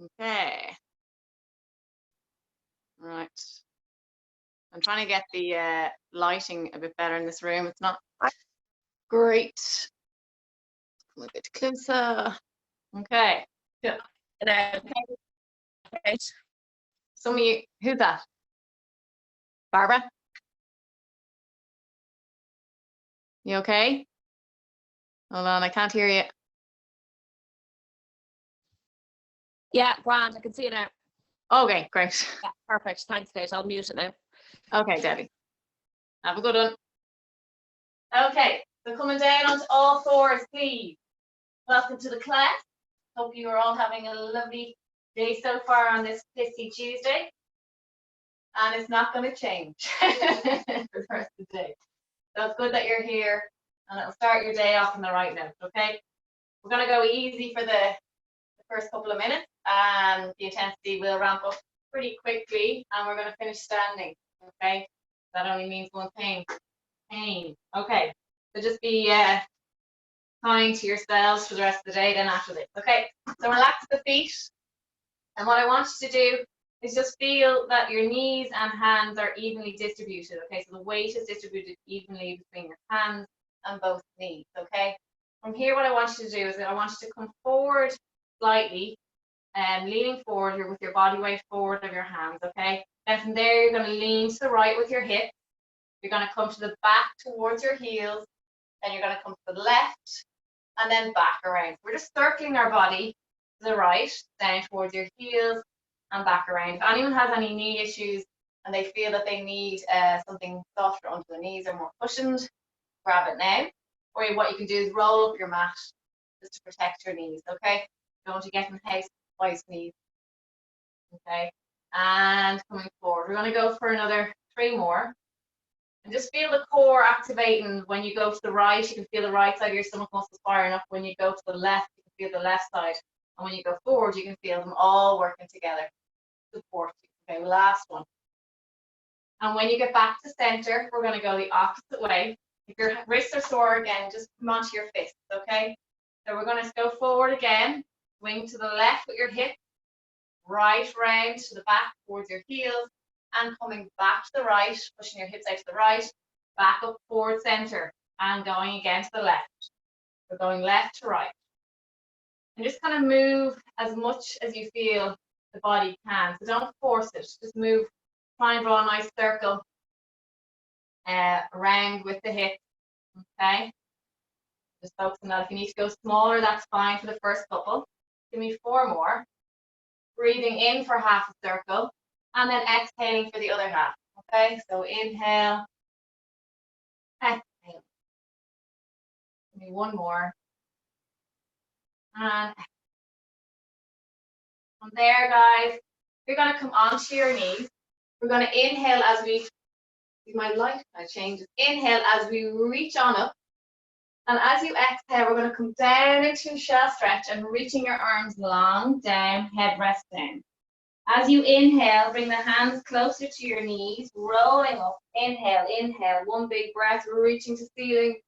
Okay. Right. I'm trying to get the lighting a bit better in this room. It's not great. Come a bit closer. Okay. Good. Okay. Some of you, who's that? Barbara? You okay? Hold on, I can't hear you. Yeah, grand. I can see it now. Okay, great. Yeah, perfect. Thanks, Kate. I'll mute it now. Okay, Debbie. Have a good one. Okay, so coming down onto all fours, please. Welcome to the class. Hope you are all having a lovely day so far on this pissy Tuesday. And it's not going to change for the rest of the day. So it's good that you're here and it'll start your day off on the right note, okay? We're going to go easy for the first couple of minutes and the intensity will ramp up pretty quickly and we're going to finish standing, okay? That only means one thing, pain. Okay, so just be kind to yourselves for the rest of the day then after this. Okay, so relax the feet. And what I want you to do is just feel that your knees and hands are evenly distributed. Okay, so the weight is distributed evenly between your hands and both knees. Okay, from here, what I want you to do is I want you to come forward slightly and leaning forward here with your body weight forward of your hands. Okay, then from there, you're going to lean to the right with your hips. You're going to come to the back towards your heels. Then you're going to come to the left and then back around. We're just circling our body to the right, down towards your heels and back around. If anyone has any knee issues and they feel that they need something softer under the knees or more cushioned, grab it now. Or what you can do is roll up your mat just to protect your knees, okay? Don't want to get in house by sneeze. Okay, and coming forward. We're going to go for another 3 more. And just feel the core activating. When you go to the right, you can feel the right side of your stomach muscles firing up. When you go to the left, you can feel the left side. And when you go forward, you can feel them all working together. Support you. Okay, last one. And when you get back to center, we're going to go the opposite way. If your wrists are sore again, just come onto your fists, okay? So we're going to go forward again, swing to the left with your hip, right round to the back towards your heels, and coming back to the right, pushing your hips out to the right, back up forward center, and going again to the left. We're going left to right. And just kind of move as much as you feel the body can. So don't force it, just move. Try and draw a nice circle around with the hips, okay? Just focus on that. If you need to go smaller, that's fine for the first couple. Give me 4 more. Breathing in for half a circle, and then exhaling for the other half, okay? So inhale, exhale. Give me 1 more. And from there, guys, you're going to come onto your knees. We're going to inhale as we, my light changes. Inhale as we reach on up. And as you exhale, we're going to come down into shell stretch and reaching your arms long down, head rest down. As you inhale, bring the hands closer to your knees, rolling up. Inhale, inhale, 1 big breath, reaching to ceiling.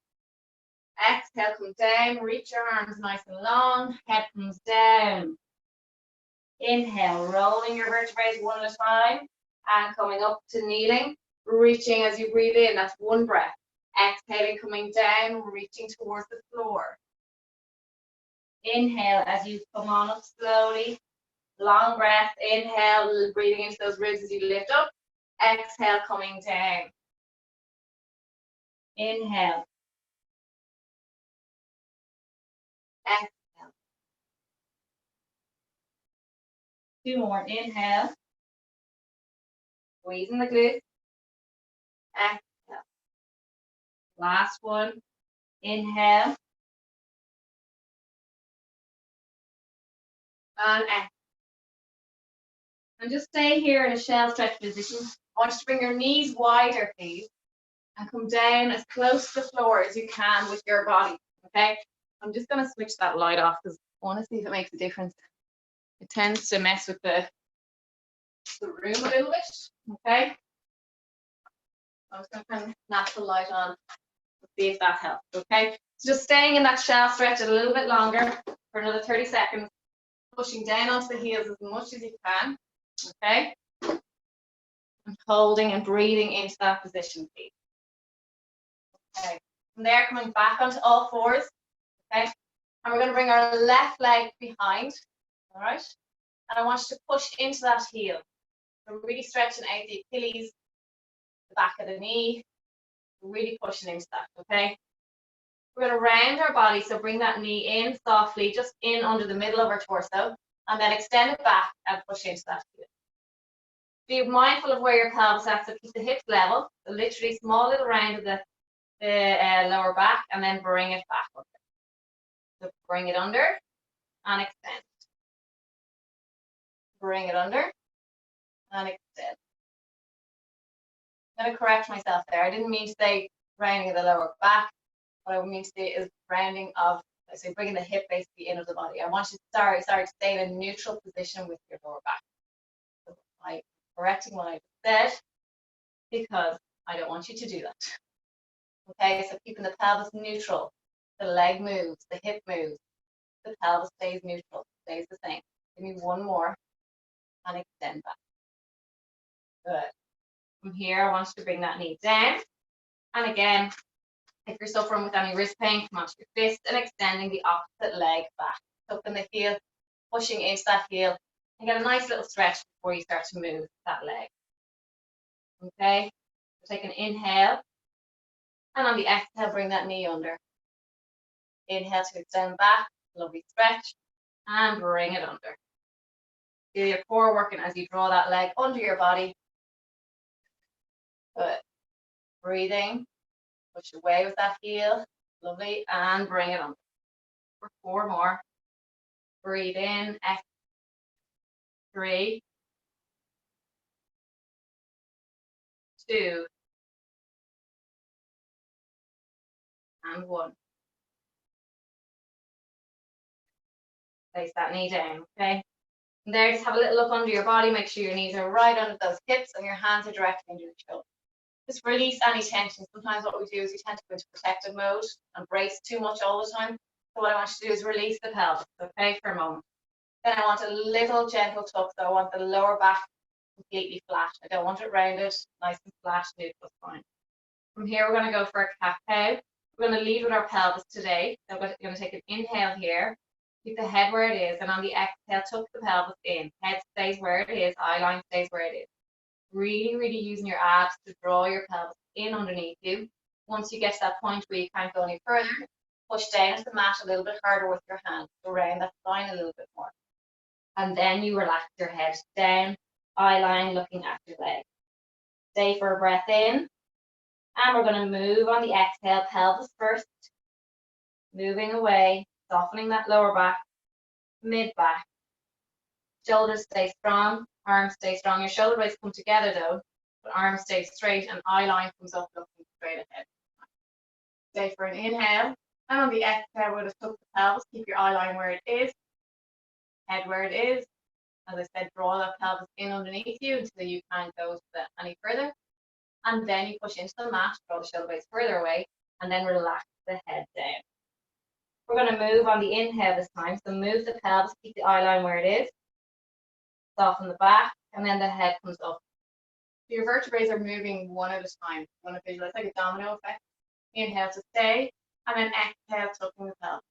Exhale, come down, reach your arms nice and long, head comes down. Inhale, rolling your vertebrae 1 at a time, and coming up to kneeling, reaching as you breathe in, that's 1 breath. Exhaling, coming down, reaching towards the floor. Inhale as you come on up slowly. Long breath, inhale, breathing into those ribs as you lift up. Exhale, coming down. Inhale. Exhale. 2 more, inhale. Squeezing the glutes. Exhale. Last one, inhale. And exhale. And just stay here in a shell stretch position. I want you to bring your knees wider, please, and come down as close to the floor as you can with your body, okay? I'm just going to switch that light off because I want to see if it makes a difference. It tends to mess with the room a little bit, okay? I'm just going to turn the natural light on and see if that helps, okay? So just staying in that shell stretch a little bit longer for another 30 seconds. Pushing down onto the heels as much as you can, okay? And holding and breathing into that position, please. Okay, from there, coming back onto all fours, okay? And we're going to bring our left leg behind, all right? And I want you to push into that heel. So really stretching out the Achilles, the back of the knee, really pushing into that, okay? We're going to round our body, so bring that knee in softly, just in under the middle of our torso, and then extend it back and push into that heel. Be mindful of where your pelvis is at, so keep the hips level, so literally small little round of the lower back, and then bring it back under. So bring it under and extend. Bring it under and extend. I'm going to correct myself there. I didn't mean to say rounding of the lower back. What I mean to say is rounding of, so bringing the hip basically in of the body. I want you to stay in a neutral position with your lower back. So I'm correcting what I just said because I don't want you to do that. Okay, so keeping the pelvis neutral, the leg moves, the hip moves, the pelvis stays neutral, stays the same. Give me one more and extend back. Good. From here, I want you to bring that knee down. And again, if you're suffering with any wrist pain, come onto your fist and extending the opposite leg back. Tucking the heel, pushing into that heel, and get a nice little stretch before you start to move that leg. Okay, so take an inhale, and on the exhale, bring that knee under. Inhale to extend back, lovely stretch, and bring it under. Feel your core working as you draw that leg under your body. Good. Breathing, push away with that heel, lovely, and bring it under. For 4 more. Breathe in, exhale. 3, 2, and 1. Place that knee down, okay? And there, just have a little look under your body. Make sure your knees are right under those hips and your hands are directly under your shoulders. Just release any tension. Sometimes what we do is we tend to go into protective mode and brace too much all the time. So what I want you to do is release the pelvis, okay, for a moment. Then I want a little gentle tuck, so I want the lower back completely flat. I don't want it rounded, nice and flat, neutral spine. From here, we're going to go for a cat cow. We're going to lead with our pelvis today. So we're going to take an inhale here. Keep the head where it is, and on the exhale, tuck the pelvis in. Head stays where it is, eye line stays where it is. Really, really using your abs to draw your pelvis in underneath you. Once you get to that point where you can't go any further, push down to the mat a little bit harder with your hands, around that spine a little bit more. And then you relax your head down, eye line looking at your leg. Stay for a breath in. And we're going to move on the exhale, pelvis first. Moving away, softening that lower back, mid back. Shoulders stay strong, arms stay strong. Your shoulder blades come together though, but arms stay straight and eye line comes up looking straight ahead. Stay for an inhale. And on the exhale, we're going to tuck the pelvis, keep your eye line where it is, head where it is. As I said, draw that pelvis in underneath you until you can't go any further. And then you push into the mat, draw the shoulder blades further away, and then relax the head down. We're going to move on the inhale this time. So move the pelvis, keep the eye line where it is. Soften the back, and then the head comes up. So your vertebrae are moving one at a time. You want to visualize like a domino effect. Inhale to stay, and then exhale, tucking the pelvis.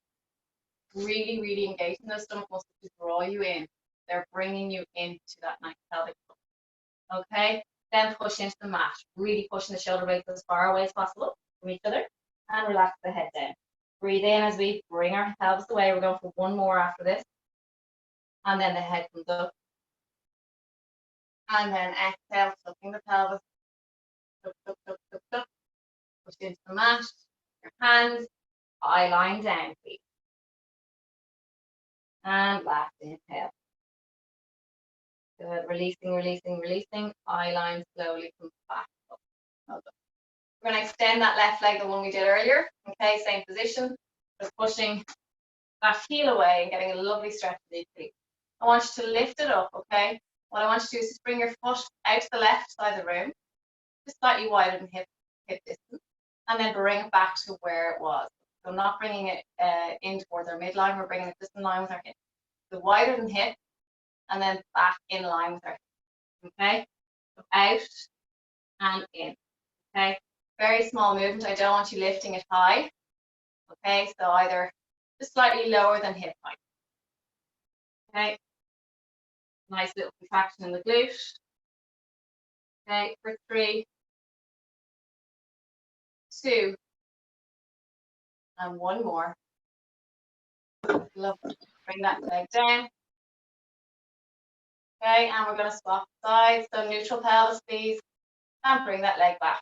Really, really engaging those stomach muscles to draw you in. They're bringing you into that nice pelvic floor. Okay, then push into the mat. Really pushing the shoulder blades as far away as possible from each other, and relax the head down. Breathe in as we bring our pelvis away. We're going for 1 more after this. And then the head comes up. And then exhale, tucking the pelvis. Tuck, tuck, tuck, tuck, tuck. Push into the mat. Your hands, eye line down, please. And last inhale. Good. Releasing, releasing, releasing. Eye line slowly comes back up. We're going to extend that left leg, the one we did earlier. Okay, same position. Just pushing that heel away and getting a lovely stretch of the feet. I want you to lift it up, okay? What I want you to do is just bring your foot out to the left side of the room, just slightly wider than hip distance, and then bring it back to where it was. So not bringing it in towards our midline, we're bringing it just in line with our hip. the wider than hip, and then back in line with our hip. Okay, so out and in. Okay, very small movement. I don't want you lifting it high. Okay, so either just slightly lower than hip height. Okay, nice little contraction in the glute. Okay, for 3, 2, and 1 more. Lovely. Bring that leg down. Okay, and we're going to swap sides. So neutral pelvis, please, and bring that leg back.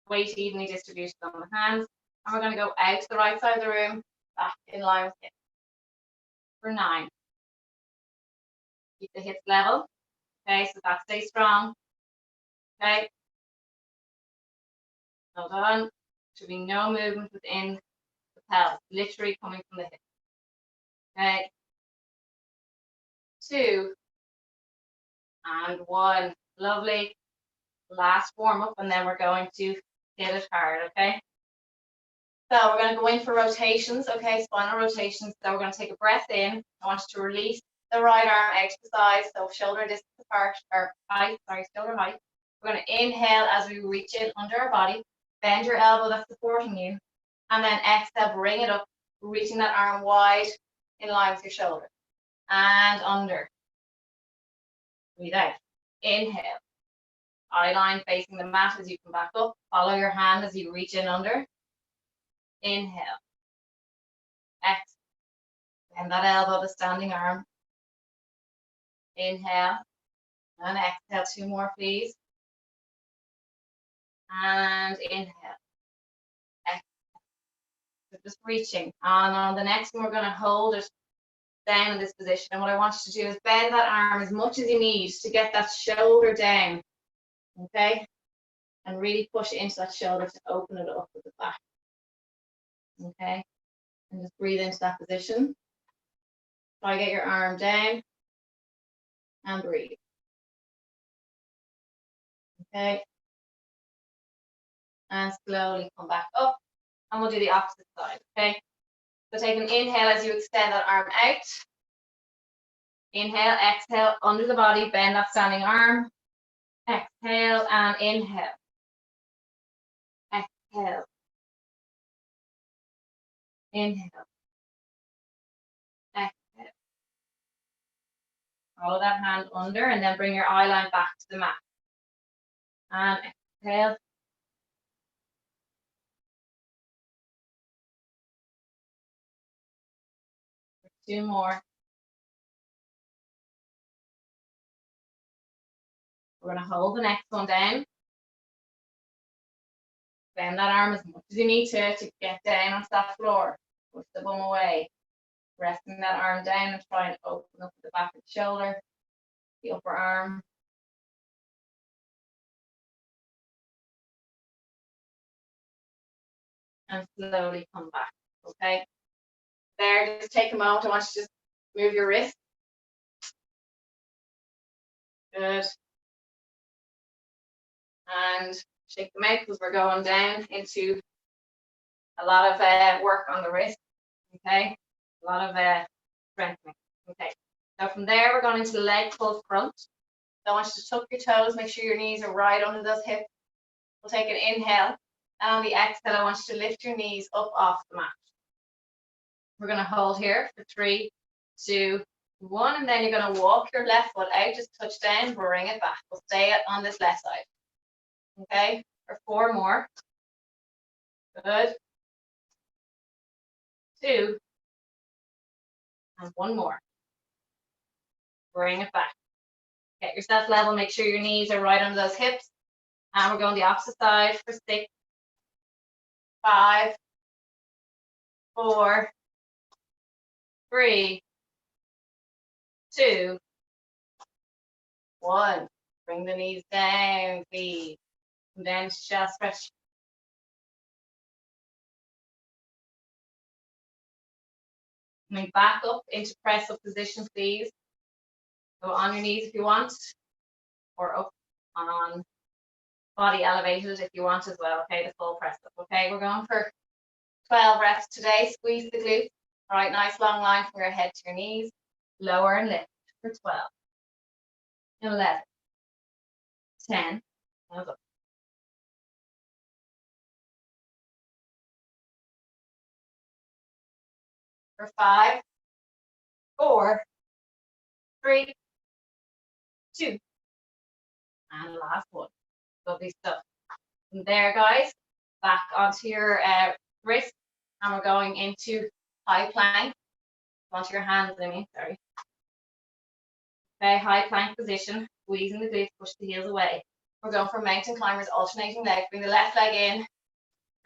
Weight evenly distributed on the hands. And we're going to go out to the right side of the room, back in line with hip. For 9. Keep the hips level. Okay, so that stays strong. Okay. Well done. Should be no movement within the pelvis, literally coming from the hip. Okay. 2 and 1. Lovely. Last warm up, and then we're going to hit it hard. Okay. So we're going to go in for rotations. Okay, spinal rotations. So we're going to take a breath in. I want you to release the right arm out to the side, so shoulder distance apart, or height. Sorry, shoulder height. We're going to inhale as we reach in under our body. Bend your elbow that's supporting you, and then exhale, bring it up, reaching that arm wide in line with your shoulder. And under. Breathe out. Inhale. Eye line facing the mat as you come back up. Follow your hand as you reach in under. Inhale. Exhale. Bend that elbow, the standing arm. Inhale. And exhale. 2 more, please. And inhale. So just reaching. And on the next one, we're going to hold it down in this position. And what I want you to do is bend that arm as much as you need to get that shoulder down. Okay? And really push into that shoulder to open it up at the back. Okay? And just breathe into that position. Try to get your arm down. And breathe. Okay? And slowly come back up. And we'll do the opposite side, okay? So take an inhale as you extend that arm out. Inhale, exhale, under the body, bend that standing arm. Exhale and inhale. Exhale. Inhale. Exhale. Follow that hand under and then bring your eye line back to the mat. And exhale. 2 more. We're going to hold the next one down. Bend that arm as much as you need to get down onto that floor. Push the bum away. Resting that arm down and try and open up the back of the shoulder, the upper arm. And slowly come back, okay? There, just take a moment. I want you to just move your wrist. Good. And shake them out because we're going down into a lot of work on the wrist, okay? A lot of strengthening, okay? So from there, we're going into the leg pull front. So I want you to tuck your toes, make sure your knees are right under those hips. We'll take an inhale, and on the exhale, I want you to lift your knees up off the mat. We're going to hold here for 3, 2, 1, and then you're going to walk your left foot out, just touch down, bring it back. We'll stay on this left side. Okay, for 4 more. Good. 2, and 1 more. Bring it back. Get yourself level, make sure your knees are right under those hips. And we're going the opposite side for 6, 5, 4, 3, 2, 1. Bring the knees down, please. Come down to chest stretch. Coming back up into press up position, please. Go on your knees if you want, or up on body elevated if you want as well. Okay, the full press up. Okay, we're going for 12 reps today. Squeeze the glutes. All right, nice long line from your head to your knees. Lower and lift for 12, 11, 10, and up. For 5, 4, 3, 2, and last one. Lovely stuff. From there, guys, back onto your wrist, and we're going into high plank. Onto your hands, I mean, sorry. Okay, high plank position, squeezing the glutes, push the heels away. We're going for mountain climbers, alternating legs. Bring the left leg in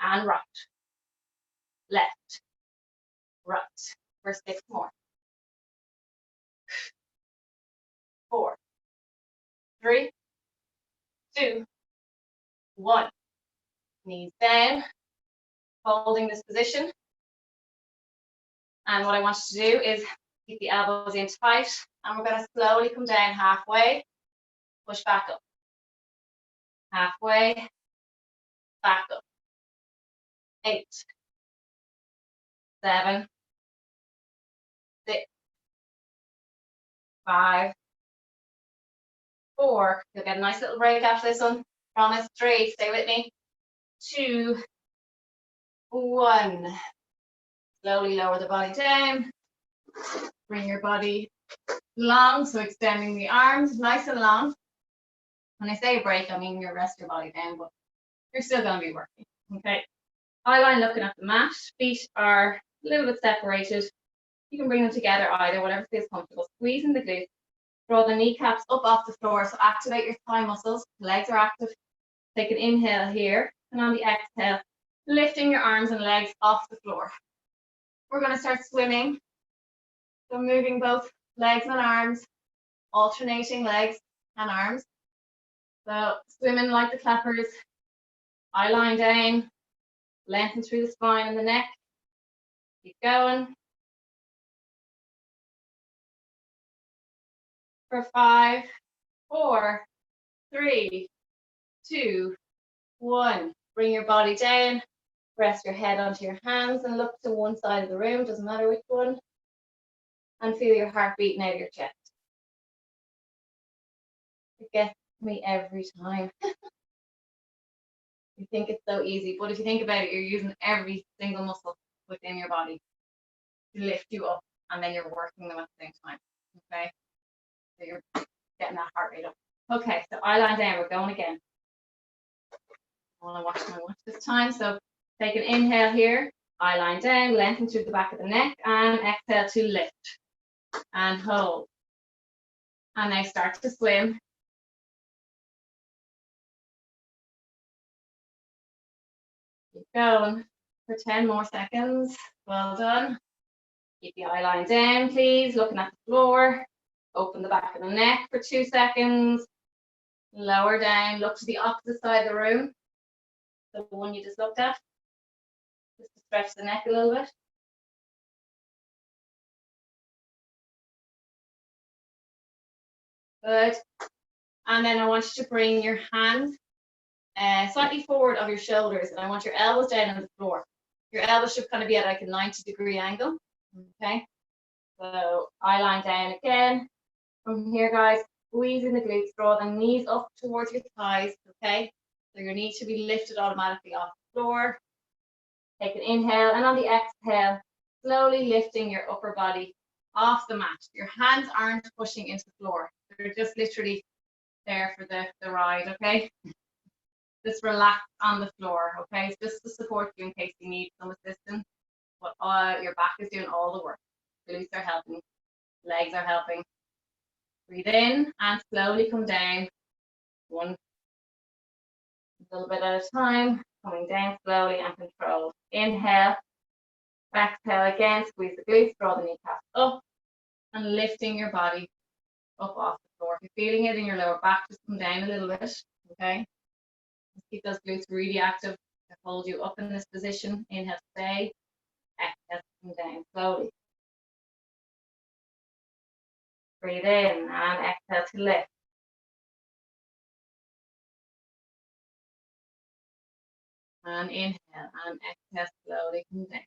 and right, left, right. For 6 more. 4, 3, 2, 1. Knees down, holding this position. And what I want you to do is keep the elbows in tight, and we're going to slowly come down halfway, push back up. Halfway, back up. 8, 7, 6, 5, 4. You'll get a nice little break after this one. Promise. 3, stay with me. 2, 1. Slowly lower the body down. Bring your body long, so extending the arms nice and long. When I say break, I mean you rest your body down, but you're still going to be working. Okay. Eye line looking at the mat. Feet are a little bit separated. You can bring them together either, whatever feels comfortable. Squeezing the glutes. Draw the kneecaps up off the floor, so activate your thigh muscles. Legs are active. Take an inhale here, and on the exhale, lifting your arms and legs off the floor. We're going to start swimming. So moving both legs and arms, alternating legs and arms. So swimming like the clappers, eye line down, lengthen through the spine and the neck. Keep going. For 5, 4, 3, 2, 1. Bring your body down. Rest your head onto your hands and look to one side of the room, doesn't matter which one. And feel your heart beating out of your chest. It gets me every time. You think it's so easy, but if you think about it, you're using every single muscle within your body to lift you up, and then you're working them at the same time. Okay, so you're getting that heart rate up. Okay, so eye line down, we're going again. I want to watch my watch this time. So take an inhale here, eye line down, lengthen through the back of the neck, and exhale to lift and hold. And now start to swim. Keep going for 10 more seconds. Well done. Keep the eye line down, please. Looking at the floor. Open the back of the neck for 2 seconds. Lower down. Look to the opposite side of the room. The one you just looked at. Just to stretch the neck a little bit. Good. And then I want you to bring your hands slightly forward of your shoulders, and I want your elbows down on the floor. Your elbows should kind of be at like a 90-degree angle. Okay. So eye line down again. From here, guys, squeezing the glutes, draw the knees up towards your thighs. Okay. So your knees should be lifted automatically off the floor. Take an inhale, and on the exhale, slowly lifting your upper body off the mat. Your hands aren't pushing into the floor. They're just literally there for the ride, okay? Just relax on the floor, okay? It's just to support you in case you need some assistance. But your back is doing all the work. Glutes are helping, legs are helping. Breathe in and slowly come down. One little bit at a time, coming down slowly and controlled. Inhale, exhale again, squeeze the glutes, draw the kneecaps up, and lifting your body up off the floor. If you're feeling it in your lower back, just come down a little bit, okay? Just keep those glutes really active to hold you up in this position. Inhale, stay. Exhale, come down slowly. Breathe in and exhale to lift. And inhale and exhale, slowly come down.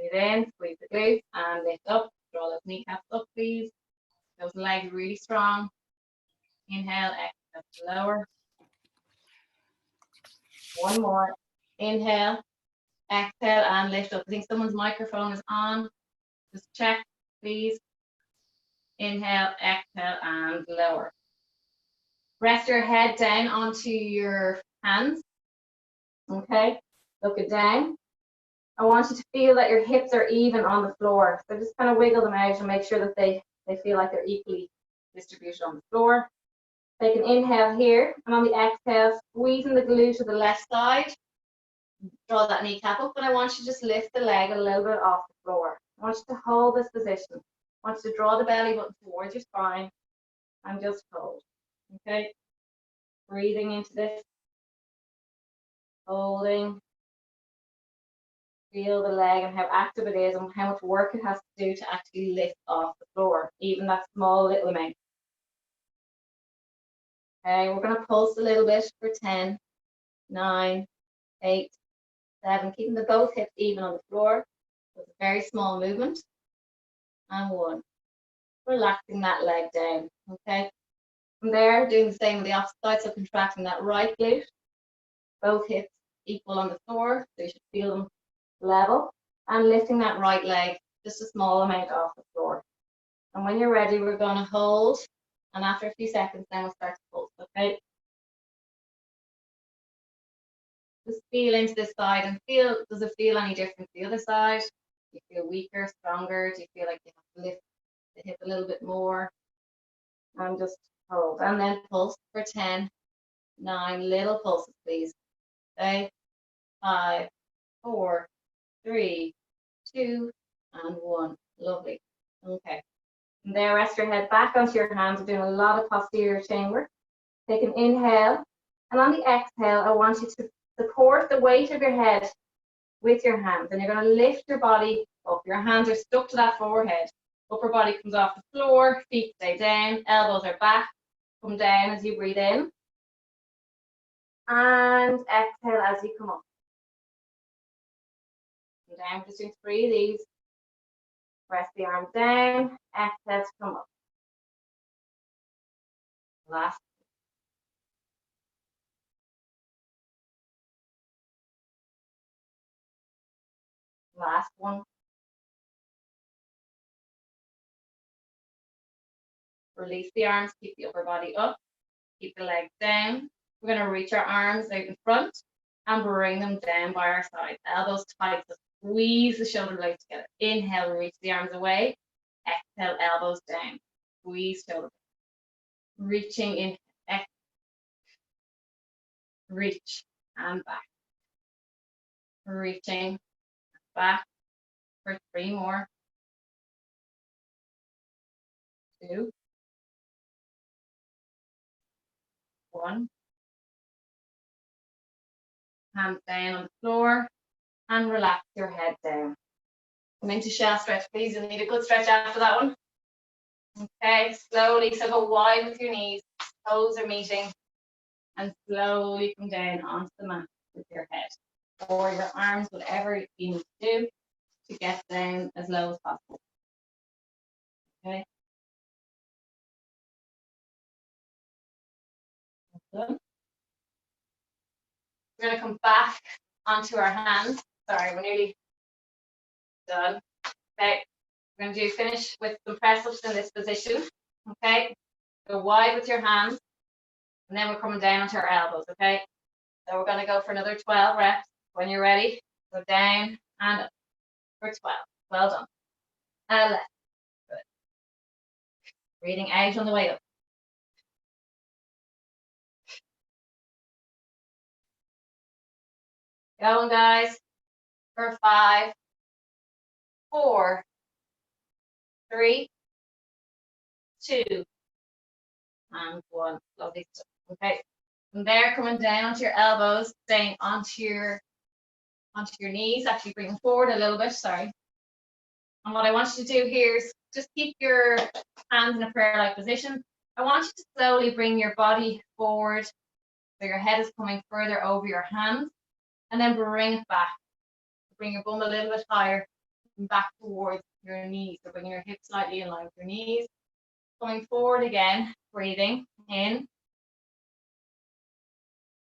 Breathe in, squeeze the glutes and lift up. Draw those kneecaps up, please. Those legs really strong. Inhale, exhale, lower. One more. Inhale, exhale, and lift up. I think someone's microphone is on. Just check, please. Inhale, exhale, and lower. Rest your head down onto your hands. Okay, look it down. I want you to feel that your hips are even on the floor. So just kind of wiggle them out and make sure that they feel like they're equally distributed on the floor. Take an inhale here, and on the exhale, squeezing the glute to the left side. Draw that kneecap up, and I want you to just lift the leg a little bit off the floor. I want you to hold this position. I want you to draw the belly button towards your spine and just hold. Okay? Breathing into this. Holding. Feel the leg and how active it is and how much work it has to do to actually lift off the floor, even that small little amount. Okay, we're going to pulse a little bit for 10, 9, 8, 7, keeping the both hips even on the floor. It's a very small movement. And 1. Relaxing that leg down. Okay. From there, doing the same with the opposite side, so contracting that right glute. Both hips equal on the floor, so you should feel them level. And lifting that right leg just a small amount off the floor. And when you're ready, we're going to hold. And after a few seconds, then we'll start to pulse. Okay. Just feel into this side and feel, does it feel any different the other side? Do you feel weaker, stronger? Do you feel like you have to lift the hip a little bit more? And just hold. And then pulse for 10, 9, little pulses, please. Okay. 5, 4, 3, 2, and 1. Lovely. Okay. And there, rest your head back onto your hands. We're doing a lot of posterior chain work. Take an inhale. And on the exhale, I want you to support the weight of your head with your hands. And you're going to lift your body up. Your hands are stuck to that forehead. Upper body comes off the floor. Feet stay down. Elbows are back. Come down as you breathe in. And exhale as you come up. Come down, just doing 3 of these. Press the arms down. Exhale to come up. Last. Last one. Release the arms, keep the upper body up, keep the legs down. We're going to reach our arms out in front and bring them down by our side. Elbows tight, so squeeze the shoulder blades together. Inhale, reach the arms away. Exhale, elbows down. Squeeze shoulder blades. Reaching in, reach and back. Reaching back for 3 more. 2. 1. Hands down on the floor and relax your head down. Come into shell stretch, please. You'll need a good stretch after that one. Okay, slowly, so go wide with your knees, toes are meeting, and slowly come down onto the mat with your head or your arms, whatever you need to do to get down as low as possible. Okay. Good. We're going to come back onto our hands. Sorry, we're nearly done. Okay, we're going to finish with some press ups in this position. Okay, go wide with your hands, and then we're coming down onto our elbows. Okay, so we're going to go for another 12 reps. When you're ready, go down and up for 12. Well done. And left. Good. Breathing out on the way up. Going, guys, for 5, 4, 3, 2, and 1. Lovely stuff. Okay. From there, coming down onto your elbows, staying onto your knees. Actually, bring them forward a little bit. Sorry. And what I want you to do here is just keep your hands in a prayer-like position. I want you to slowly bring your body forward, so your head is coming further over your hands. And then bring it back. Bring your bum a little bit higher. back towards your knees. So bringing your hips slightly in line with your knees. Coming forward again, breathing in.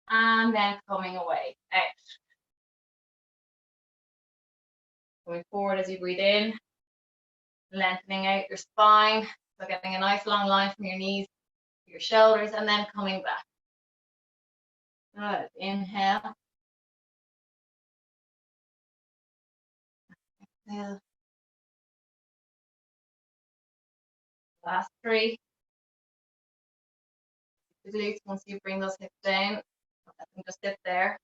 And then coming away, out. Coming forward as you breathe in. Lengthening out your spine. So getting a nice long line from your knees to your shoulders, and then coming back. Good. Inhale. Exhale. Last 3. The glutes, once you bring those hips down, let them just sit there.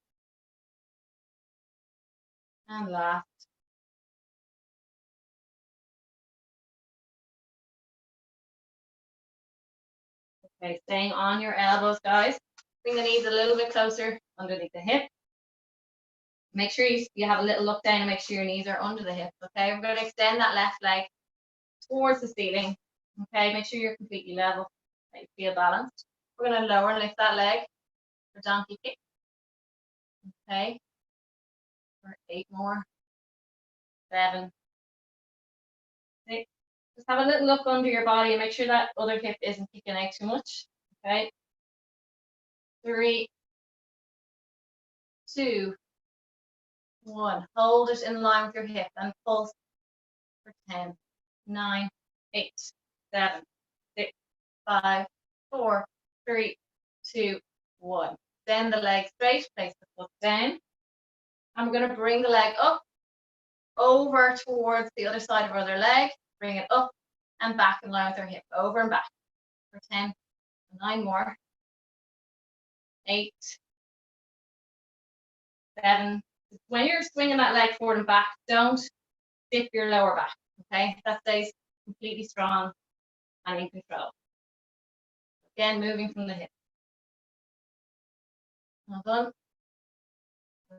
And last. Okay, staying on your elbows, guys. Bring the knees a little bit closer underneath the hip. Make sure you have a little look down and make sure your knees are under the hips, okay? We're going to extend that left leg towards the ceiling, okay? Make sure you're completely level, that you feel balanced. We're going to lower and lift that leg for donkey kick, okay? For 8 more, 7, 6. Just have a little look under your body and make sure that other hip isn't kicking out too much, okay? 3, 2, 1. Hold it in line with your hip and pulse for 10, 9, 8, 7, 6, 5, 4, 3, 2, 1. Bend the leg straight, place the foot down. And we're going to bring the leg up, over towards the other side of our other leg. Bring it up and back in line with our hip. Over and back for 10, 9 more. 8, 7. When you're swinging that leg forward and back, don't dip your lower back, okay? That stays completely strong and in control. Again, moving from the hip. Well done.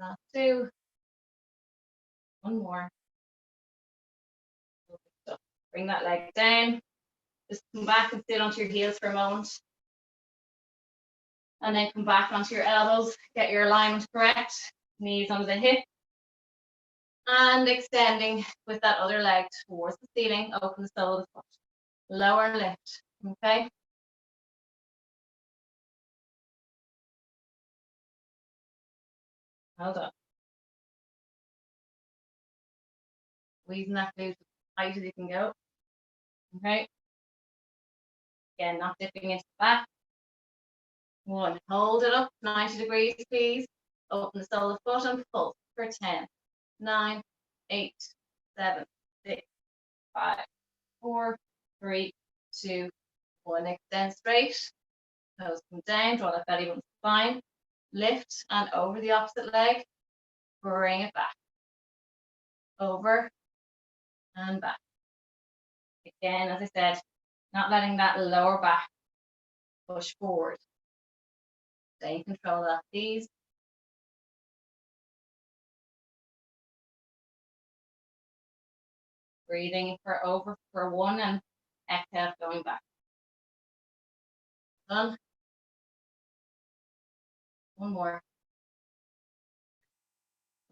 Last 2. 1 more. So bring that leg down. Just come back and sit onto your heels for a moment. And then come back onto your elbows. Get your alignment correct. Knees under the hip. And extending with that other leg towards the ceiling. Open the sole of the foot. Lower and lift. Okay. Well done. Squeezing that glute as tight as you can go. Okay. Again, not dipping into the back. 1. Hold it up 90 degrees, please. Open the sole of the foot and pull for 10, 9, 8, 7, 6, 5, 4, 3, 2, 1. Extend straight. Toes come down. Draw that belly button spine. Lift and over the opposite leg. Bring it back. Over and back. Again, as I said, not letting that lower back push forward. Stay in control of that, please. Breathing for over for 1 and exhale, going back. Done. 1 more.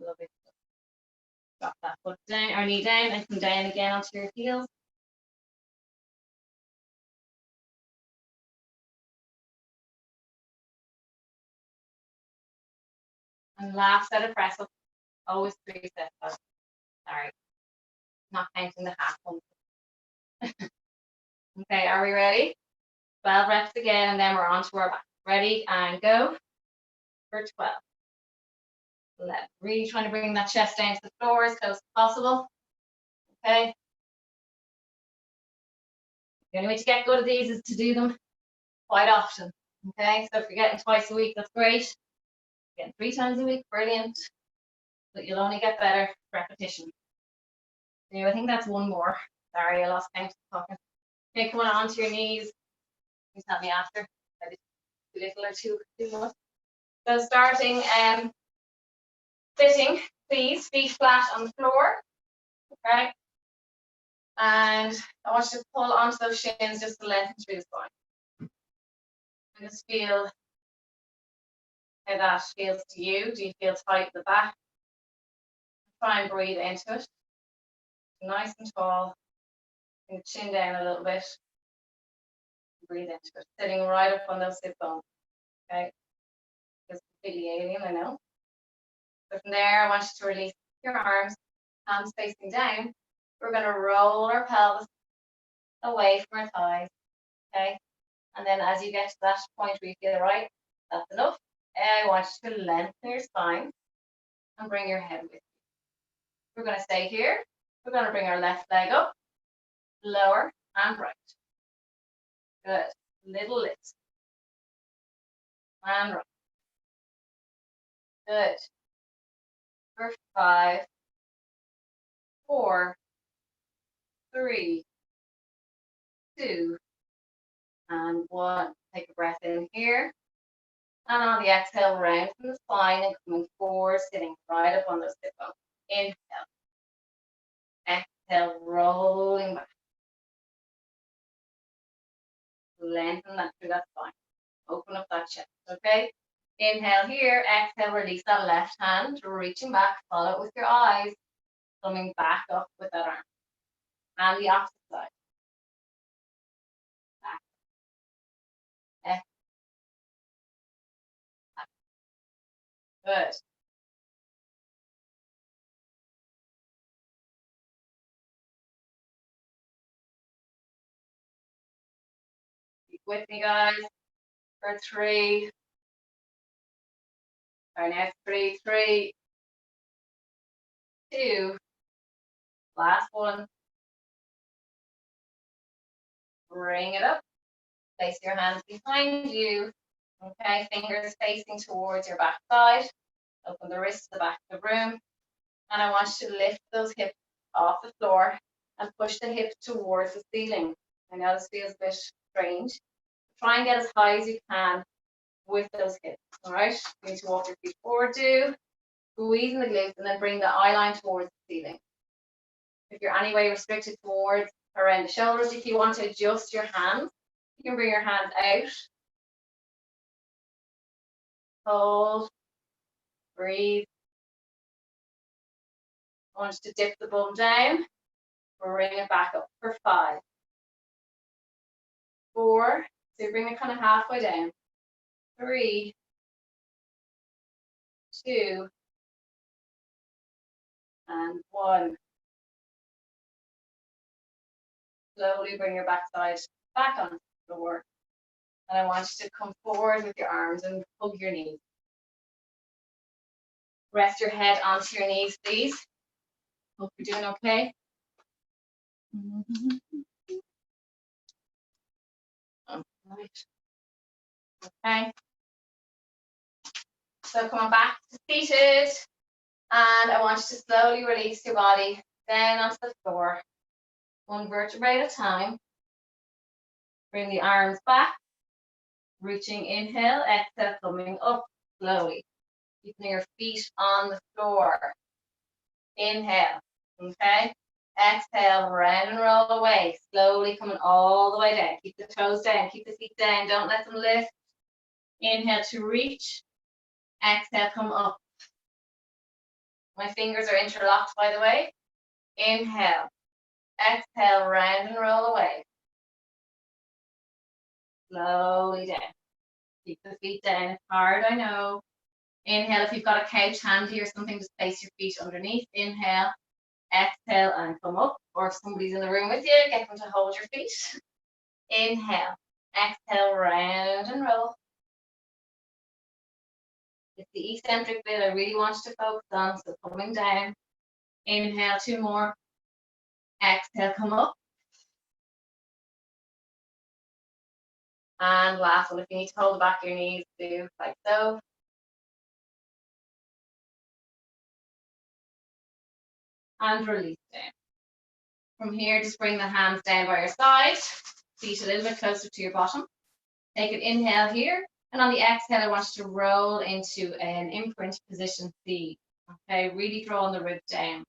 Lovely. Drop that foot down, or knee down, and come down again onto your heels. And last set of press ups, always 3 sets. Sorry, not counting the half one. Okay, are we ready? 12 reps again, and then we're on to our back. Ready and go for 12. 11. Really trying to bring that chest down to the floor as close as possible. Okay. The only way to get good at these is to do them quite often. Okay, so if you're getting twice a week, that's great. Getting 3 times a week, brilliant. But you'll only get better repetition. So I think that's 1 more. Sorry, I lost count talking. Okay, come on to your knees. You tell me after. Maybe too little or too much. So starting sitting, please, feet flat on the floor. Okay. And I want you to pull onto those shins just to lengthen through the spine. And just feel how that feels to you. Do you feel tight at the back? Try and breathe into it. nice and tall. And chin down a little bit. Breathe into it. Sitting right up on those hip bones. Okay. It's completely alien, I know. So from there, I want you to release your arms, hands facing down. We're going to roll our pelvis away from our thighs. Okay. And then as you get to that point where you feel right, that's enough. I want you to lengthen your spine and bring your head with you. We're going to stay here. We're going to bring our left leg up, lower and right. Good. Little lift. And right. Good. For 5, 4, 3, 2, and 1. Take a breath in here. And on the exhale, round from the spine and coming forward, sitting right up on those hip bones. Inhale. Exhale, rolling back. Lengthen that through that spine. Open up that chest, okay? Inhale here, exhale, release that left hand, reaching back, follow it with your eyes, coming back up with that arm. And the opposite side. Back. Good. Keep with me, guys. For 3. Our next 3, 3, 2. Last one. Bring it up. Place your hands behind you. Okay, fingers facing towards your back side. Open the wrists to the back of the room. And I want you to lift those hips off the floor and push the hips towards the ceiling. I know this feels a bit strange. Try and get as high as you can with those hips. All right, you need to walk your feet forward, squeezing the glutes, and then bring the eye line towards the ceiling. If you're anyway restricted towards around the shoulders, if you want to adjust your hands, you can bring your hands out. Hold. Breathe. I want you to dip the bum down. Bring it back up for 5. 4. So you bring it kind of halfway down. 3. 2. And 1. Slowly bring your backside back onto the floor. And I want you to come forward with your arms and hug your knees. Rest your head onto your knees, please. Hope you're doing okay. All right. Okay. So coming back to seated. And I want you to slowly release your body down onto the floor. 1 vertebrae at a time. Bring the arms back. Reaching, inhale, exhale, coming up slowly. Keeping your feet on the floor. Inhale, okay? Exhale, round and roll away. Slowly coming all the way down. Keep the toes down, keep the feet down. Don't let them lift. Inhale to reach. Exhale, come up. My fingers are interlocked, by the way. Inhale. Exhale, round and roll away. Slowly down. Keep the feet down. It's hard, I know. Inhale, if you've got a couch handy or something, just place your feet underneath. Inhale, exhale, and come up. Or if somebody's in the room with you, get them to hold your feet. Inhale, exhale, round and roll. It's the eccentric bit I really want you to focus on, so coming down. Inhale, 2 more. Exhale, come up. And last one, if you need to hold the back of your knees, do like so. And release down. From here, just bring the hands down by your side. Feet a little bit closer to your bottom. Take an inhale here. And on the exhale, I want you to roll into an imprint position C. Okay, really drawing the rib down.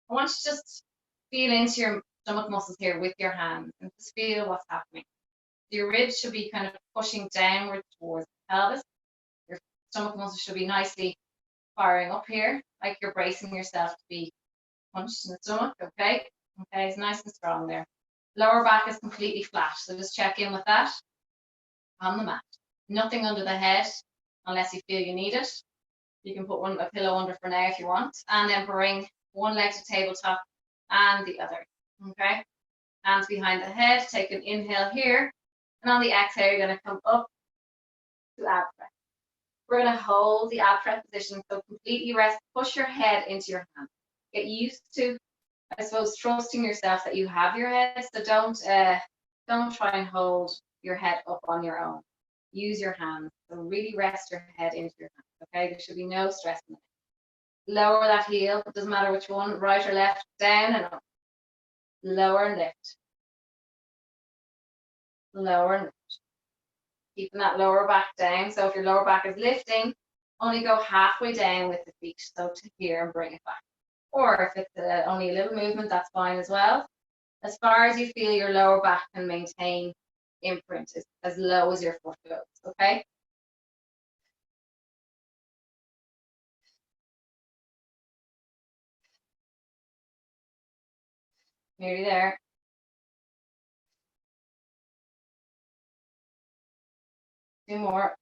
I want you to just feel into your stomach muscles here with your hands and just feel what's happening. Your ribs should be kind of pushing downward towards the pelvis. Your stomach muscles should be nicely firing up here, like you're bracing yourself to be punched in the stomach, okay? Okay, it's nice and strong there. Lower back is completely flat, so just check in with that on the mat. Nothing under the head unless you feel you need it. You can put a pillow under for now if you want, and then bring one leg to tabletop and the other. Okay, hands behind the head. Take an inhale here, and on the exhale, you're going to come up to ab press. We're going to hold the ab press position, so completely rest. Push your head into your hand. Get used to, I suppose, trusting yourself that you have your head. So don't try and hold your head up on your own. Use your hands. So really rest your head into your hands. Okay, there should be no stress in it. Lower that heel. It doesn't matter which one, right or left. Down and up. Lower and lift. Lower and lift. Keeping that lower back down. So if your lower back is lifting, only go halfway down with the feet. So to here and bring it back. Or if it's only a little movement, that's fine as well. As far as you feel your lower back can maintain imprint, as low as your foot goes, okay? Nearly there. Two more.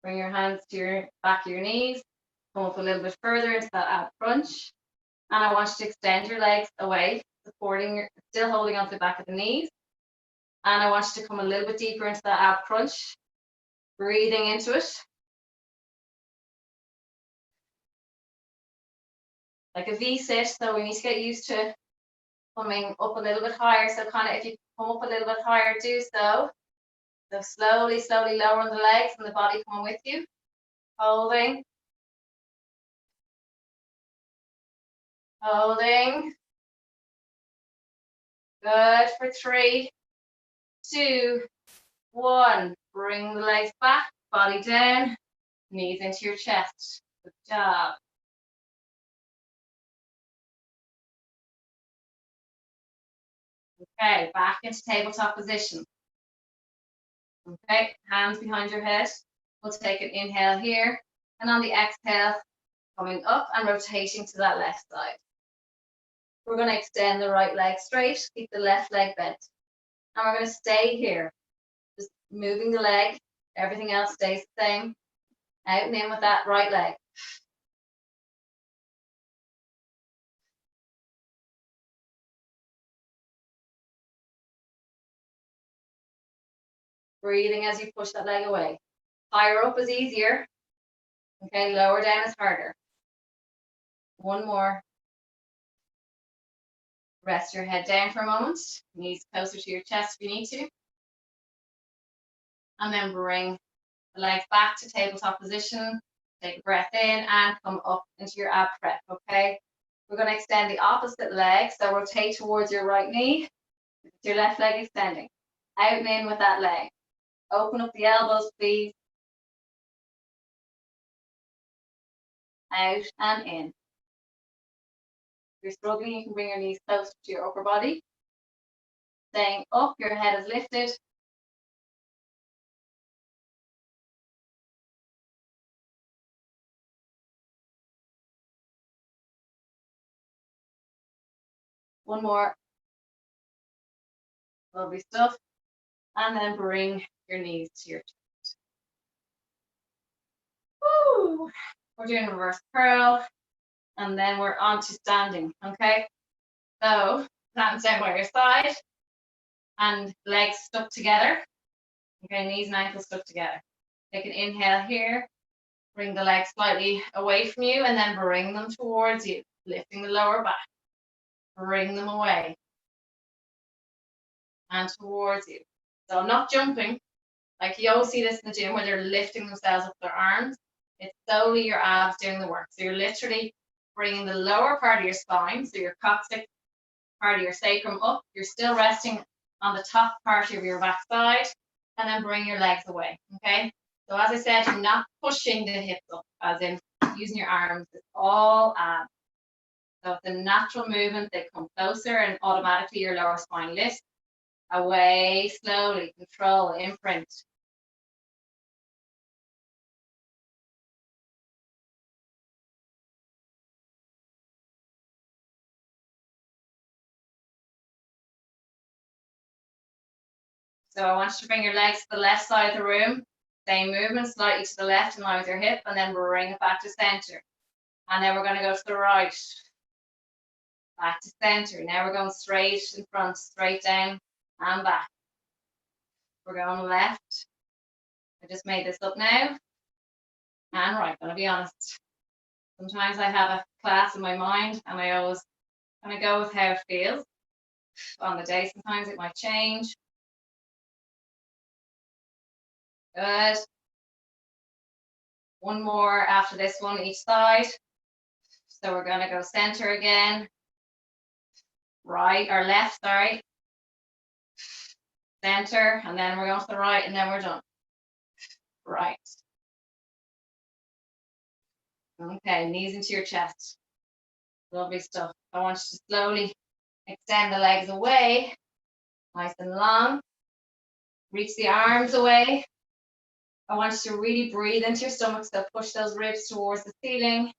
Bring your hands to your back of your knees. Come up a little bit further into that ab crunch. And I want you to extend your legs away, still holding onto the back of the knees. And I want you to come a little bit deeper into that ab crunch. Breathing into it. Like a V sit, so we need to get used to coming up a little bit higher. So kind of if you come up a little bit higher, do so. So slowly, slowly lowering the legs and the body coming with you. Holding. Holding. Good for 3, 2, 1. Bring the legs back, body down, knees into your chest. Good job. Okay, back into tabletop position. Okay, hands behind your head. We'll take an inhale here, and on the exhale, coming up and rotating to that left side. We're going to extend the right leg straight, keep the left leg bent. And we're going to stay here, just moving the leg. Everything else stays the same. Out and in with that right leg. Breathing as you push that leg away. Higher up is easier. Okay, lower down is harder. One more. Rest your head down for a moment. Knees closer to your chest if you need to. And then bring the legs back to tabletop position. Take a breath in and come up into your ab prep, okay? We're going to extend the opposite leg. So rotate towards your right knee. Your left leg extending. Out and in with that leg. Open up the elbows, please. Out and in. If you're struggling, you can bring your knees close to your upper body. Staying up, your head is lifted. One more. Lovely stuff. And then bring your knees to your chest. Woo! We're doing reverse curl. And then we're on to standing, okay? So, hands down by your side. And legs stuck together. Okay, knees and ankles stuck together. Take an inhale here. Bring the legs slightly away from you and then bring them towards you. Lifting the lower back. Bring them away. And towards you. So I'm not jumping. Like you always see this in the gym where they're lifting themselves up their arms. It's solely your abs doing the work. So you're literally bringing the lower part of your spine, so your coccyx part of your sacrum up. You're still resting on the top part of your back side, and then bring your legs away, okay? So as I said, you're not pushing the hips up, as in using your arms. It's all abs. So it's a natural movement. They come closer and automatically your lower spine lifts. Away, slowly, control, imprint. So I want you to bring your legs to the left side of the room. Same movement, slightly to the left in line with your hip, and then bring it back to center. And then we're going to go to the right. Back to center. Now we're going straight in front, straight down and back. We're going left. I just made this up now. And right, I'm going to be honest. Sometimes I have a class in my mind and I always kind of go with how it feels on the day. Sometimes it might change. Good. One more after this one each side. So we're going to go center again. Right or left, sorry. Center, and then we're going to the right, and then we're done. Right. Okay, knees into your chest. Lovely stuff. I want you to slowly extend the legs away, nice and long. Reach the arms away. I want you to really breathe into your stomach, so push those ribs towards the ceiling.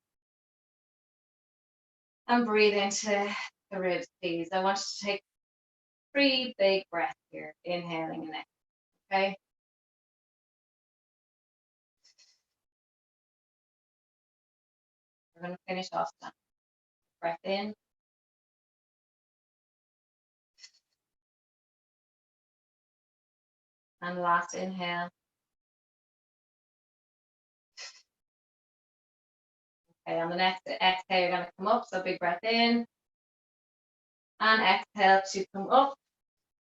And breathe into the ribs, please. I want you to take 3 big breaths here, inhaling and exhaling, okay? We're going to finish off that. Breath in. And last inhale. Okay, on the next exhale, you're going to come up, so big breath in. And exhale to come up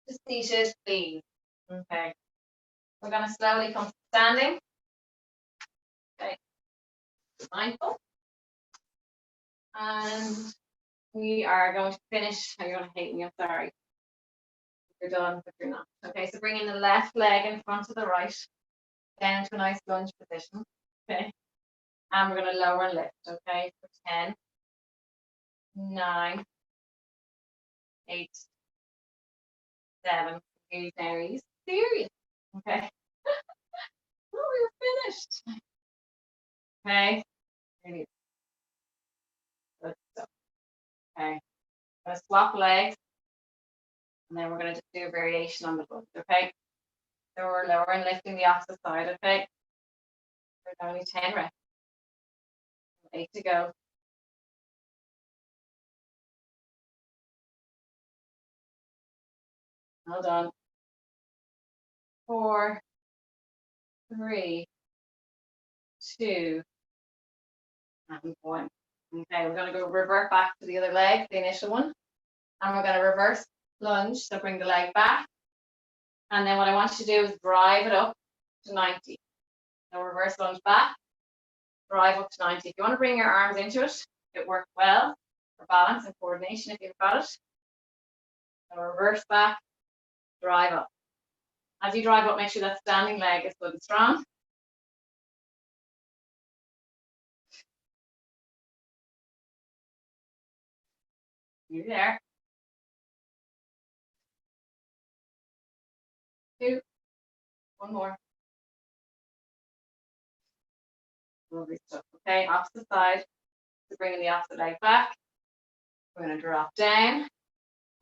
to seated, please. Okay. We're going to slowly come to standing. Okay. Mindful. And we are going to finish. You're going to hate me, I'm sorry. You're done, but you're not. Okay, so bring in the left leg in front of the right, down to a nice lunge position. Okay. And we're going to lower and lift, okay, for 10, 9, 8, 7. Now, are you serious? Okay. Oh, we're finished. Okay. Really good stuff. Okay. I'm going to swap legs, and then we're going to just do a variation on the foot, okay? So we're lowering, lifting the opposite side, okay? There's only 10 reps. 8 to go. Hold on. 4, 3, 2, and 1. Okay, we're going to go revert back to the other leg, the initial one. And we're going to reverse lunge, so bring the leg back. And then what I want you to do is drive it up to 90. So reverse lunge back, drive up to 90. If you want to bring your arms into it, it works well for balance and coordination if you've got it. So reverse back, drive up. As you drive up, make sure that standing leg is good and strong. You're there. 2, 1 more. Lovely stuff. Okay, opposite side. So bringing the opposite leg back. We're going to drop down.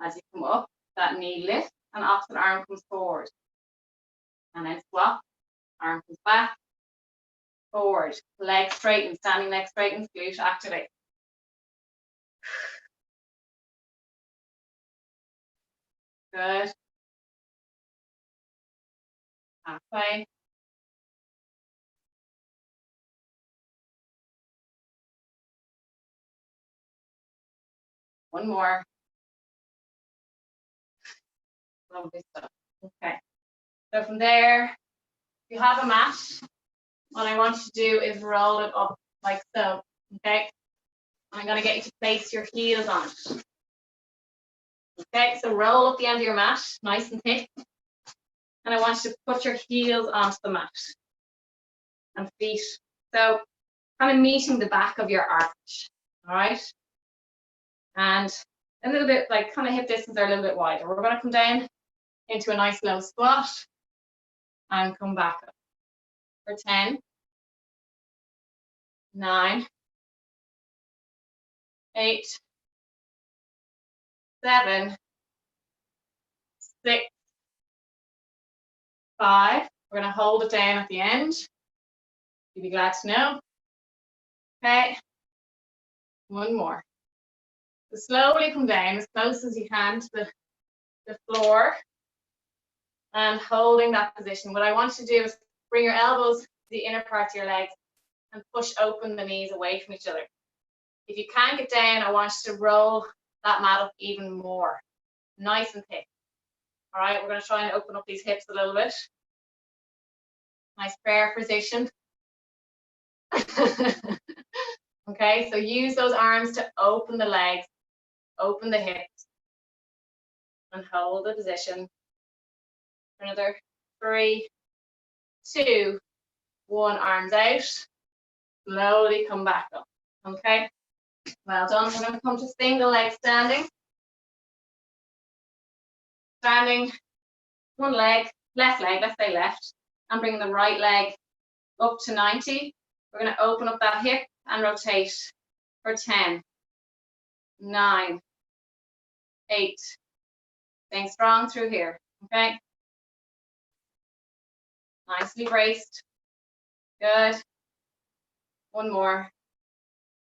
As you come up, that knee lifts and opposite arm comes forward. And then swap, arm comes back, forward, leg straighten, standing leg straightens, glute activate. Good. Halfway. One more. Lovely stuff. Okay. So from there, if you have a mat, what I want you to do is roll it up like so. Okay. I'm going to get you to place your heels on it. Okay, so roll up the end of your mat, nice and thick. And I want you to put your heels onto the mat and feet. So kind of meeting the back of your arch. All right. And a little bit like kind of hip distance or a little bit wider. We're going to come down into a nice low squat and come back up for 10, 9, 8, 7, 6, 5. We're going to hold it down at the end. You'd be glad to know. Okay. One more. So slowly come down as close as you can to the floor and holding that position. What I want you to do is bring your elbows to the inner part of your legs and push open the knees away from each other. If you can't get down, I want you to roll that mat up even more. Nice and thick. All right, we're going to try and open up these hips a little bit. Nice prayer position. Okay, so use those arms to open the legs, open the hips, and hold the position for another 3, 2, 1. Arms out. Slowly come back up. Okay, well done. We're going to come to single leg standing. Standing, one leg, left leg, let's say left, and bring the right leg up to 90. We're going to open up that hip and rotate for 10, 9, 8. Staying strong through here, okay? Nicely braced. Good. One more.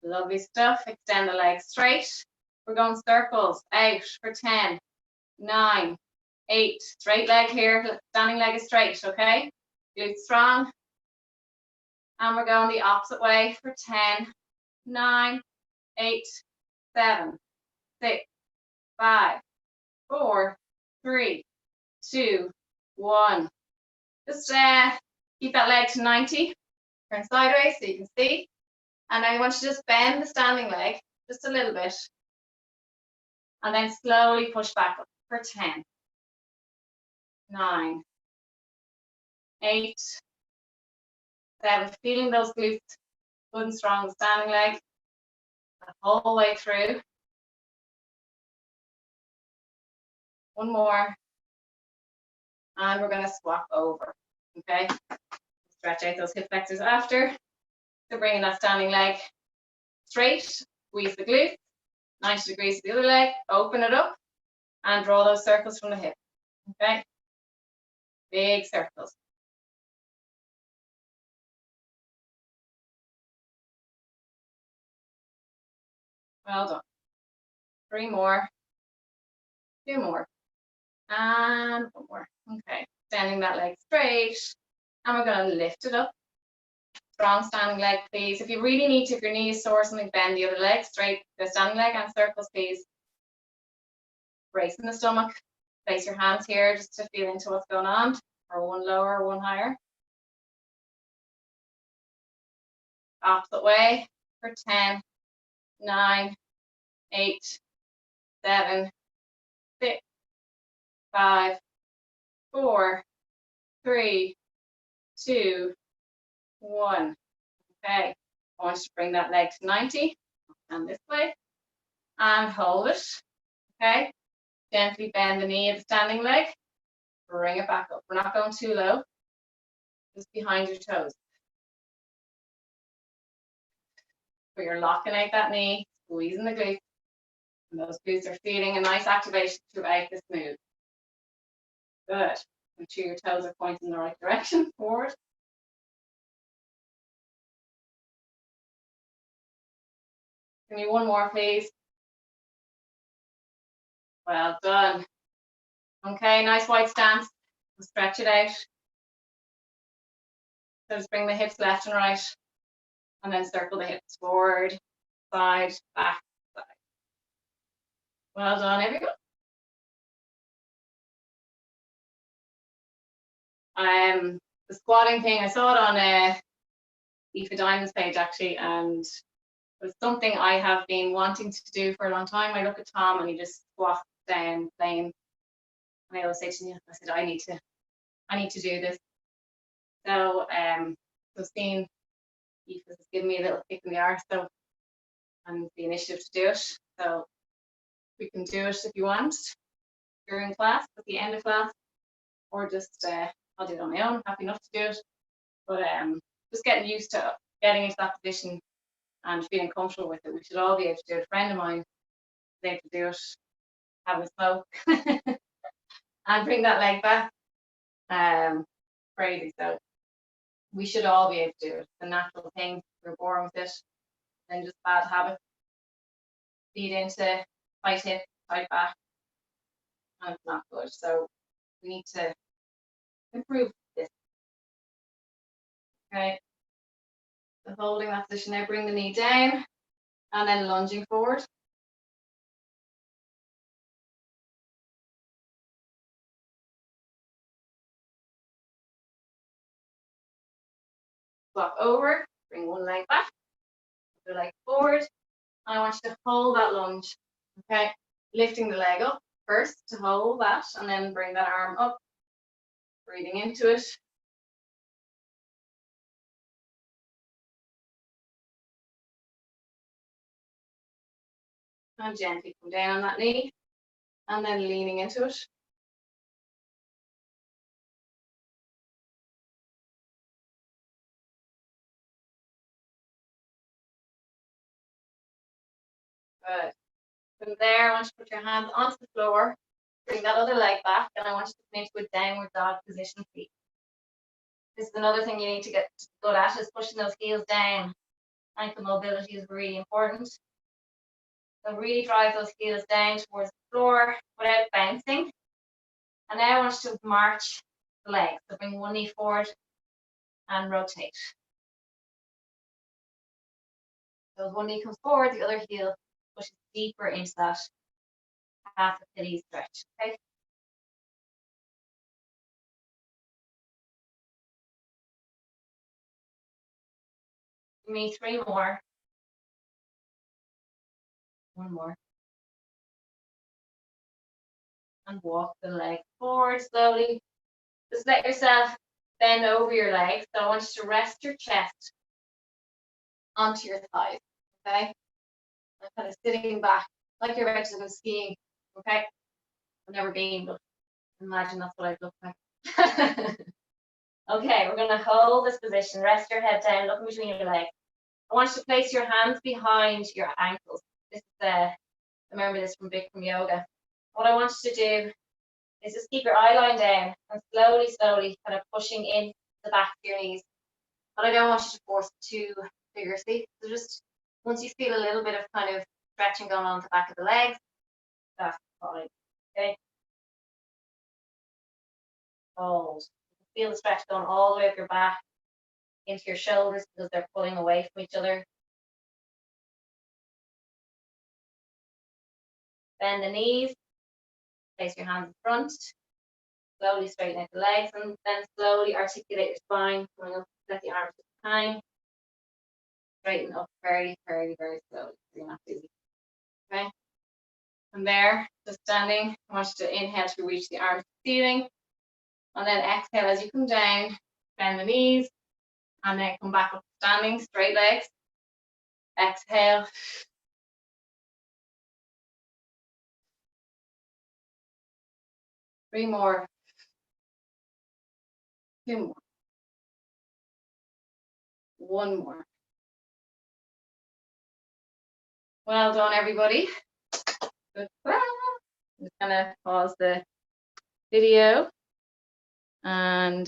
Lovely stuff. Extend the legs straight. We're going circles out for 10, 9, 8. Straight leg here. Standing leg is straight, okay? Glutes strong. And we're going the opposite way for 10, 9, 8, 7, 6, 5, 4, 3, 2, 1. Just keep that leg to 90. Turn sideways so you can see. And I want you to just bend the standing leg just a little bit. And then slowly push back up for 10, 9, 8, 7. Feeling those glutes good and strong, the standing leg the whole way through. One more. And we're going to swap over. Okay. Stretch out those hip flexors after. So bringing that standing leg straight, squeeze the glutes, 90 degrees to the other leg, open it up, and draw those circles from the hip. Okay. Big circles. Well done. 3 more. 2 more. And 1 more. Okay. Standing that leg straight. And we're going to lift it up. Strong standing leg, please. If you really need to, if your knee is sore or something, bend the other leg straight. The standing leg and circles, please. Brace in the stomach. Place your hands here just to feel into what's going on. Or one lower, one higher. Opposite way for 10, 9, 8, 7, 6, 5, 4, 3, 2, 1. Okay. I want you to bring that leg to 90. And this way. And hold it. Okay. Gently bend the knee of the standing leg. Bring it back up. We're not going too low. Just behind your toes. So you're locking out that knee, squeezing the glutes. And those glutes are feeling a nice activation throughout this move. Good. Make sure your toes are pointing in the right direction, forward. Give me 1 more, please. Well done. Okay, nice wide stance. Stretch it out. So just bring the hips left and right. And then circle the hips forward, side, back, side. Well done, everyone. The squatting thing, I saw it on Aoife Diamond's page actually, and it was something I have been wanting to do for a long time. I look at Tom and he just squats down plain. And I always say to him, I said, I need to do this. So seeing Aoife has given me a little kick in the arse, so and the initiative to do it. So we can do it if you want during class, at the end of class, or just I'll do it on my own. Happy enough to do it, but just getting used to getting into that position and feeling comfortable with it. We should all be able to do it. A friend of mine was able to do it, have a smoke, and bring that leg back. crazy. So we should all be able to do it. It's a natural thing. We're born with it. And just bad habits feed into tight hip, tight back, and it's not good. So we need to improve this. Okay. So holding that position now, bring the knee down and then lunging forward. Swap over, bring one leg back, other leg forward. And I want you to hold that lunge. Okay. Lifting the leg up first to hold that and then bring that arm up. Breathing into it. And gently come down on that knee and then leaning into it. Good. From there, I want you to put your hands onto the floor, bring that other leg back, and I want you to come into a downward dog position, please. This is another thing you need to get good at, is pushing those heels down. Ankle mobility is really important. So really drive those heels down towards the floor without bouncing. And now I want you to march the legs. So bring one knee forward and rotate. So as one knee comes forward, the other heel pushes deeper into that half Achilles stretch. Okay. Give me 3 more. 1 more. And walk the leg forward slowly. Just let yourself bend over your legs. So I want you to rest your chest onto your thighs. Okay. And kind of sitting back like you're about to go skiing. Okay. I've never been, but imagine that's what I'd look like. Okay, we're going to hold this position. Rest your head down, look between your legs. I want you to place your hands behind your ankles. This is remember this from Bikram yoga. What I want you to do is just keep your eye line down and slowly, slowly kind of pushing in the back of your knees. But I don't want you to force it too vigorously. So just once you feel a little bit of kind of stretching going on at the back of the legs, that's fine. Okay. Hold. Feel the stretch going all the way up your back into your shoulders because they're pulling away from each other. Bend the knees. Place your hands in front. Slowly straighten out the legs and then slowly articulate your spine. Coming up, let the arms hang. Straighten up very, very, very slowly. You're not busy. Okay. From there, just standing, I want you to inhale to reach the arms to the ceiling. And then exhale as you come down, bend the knees, and then come back up standing, straight legs. Exhale. Three more. 2 more. 1 more. Well done, everybody. Good. I'm just gonna pause the video and